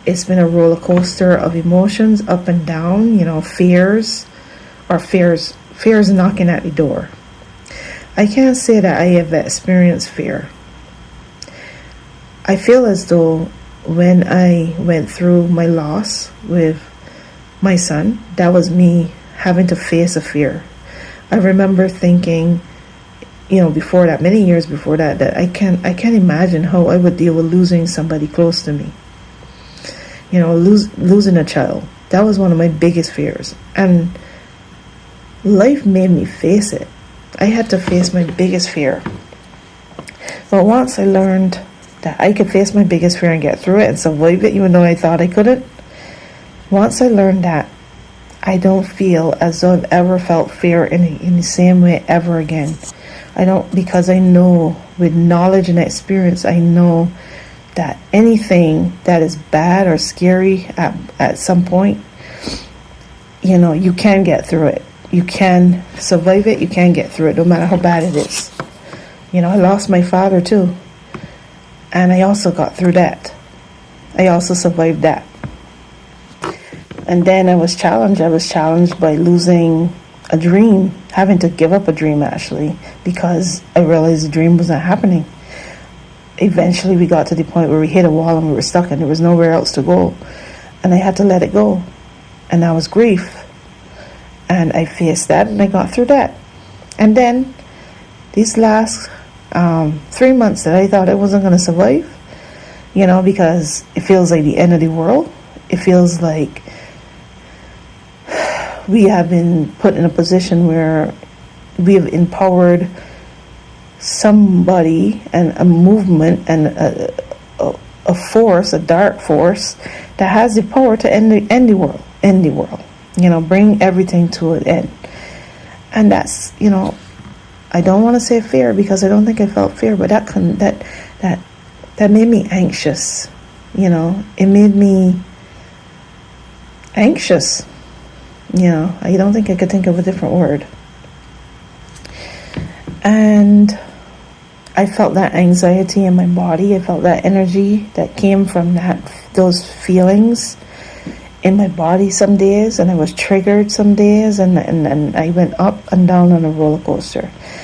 It's been a roller coaster of emotions, up and down, fears knocking at the door. I can't say that I have experienced fear. I feel as though when I went through my loss with my son, that was me having to face a fear. I remember thinking, before that, many years before that, that I can't imagine how I would deal with losing somebody close to me. Losing a child. That was one of my biggest fears. And life made me face it. I had to face my biggest fear. But once I learned that I could face my biggest fear and get through it and survive it, even though I thought I couldn't, once I learned that, I don't feel as though I've ever felt fear in the same way ever again. I don't, because I know with knowledge and experience, I know that anything that is bad or scary at some point, you can get through it. You can survive it. You can get through it, no matter how bad it is. I lost my father too. And I also got through that. I also survived that. And then I was challenged. I was challenged by losing a dream, having to give up a dream actually, because I realized the dream was not happening. Eventually we got to the point where we hit a wall and we were stuck and there was nowhere else to go. And I had to let it go. And that was grief. And I faced that and I got through that. And then these last 3 months that I thought I wasn't going to survive, because it feels like the end of the world. It feels like we have been put in a position where we have empowered somebody and a movement and a force, a dark force that has the power to end the world, bring everything to an end. And that's, I don't want to say fear because I don't think I felt fear, but that made me anxious. It made me anxious. I don't think I could think of a different word. And I felt that anxiety in my body. I felt that energy that came from those feelings in my body some days, and I was triggered some days, and I went up and down on a roller coaster.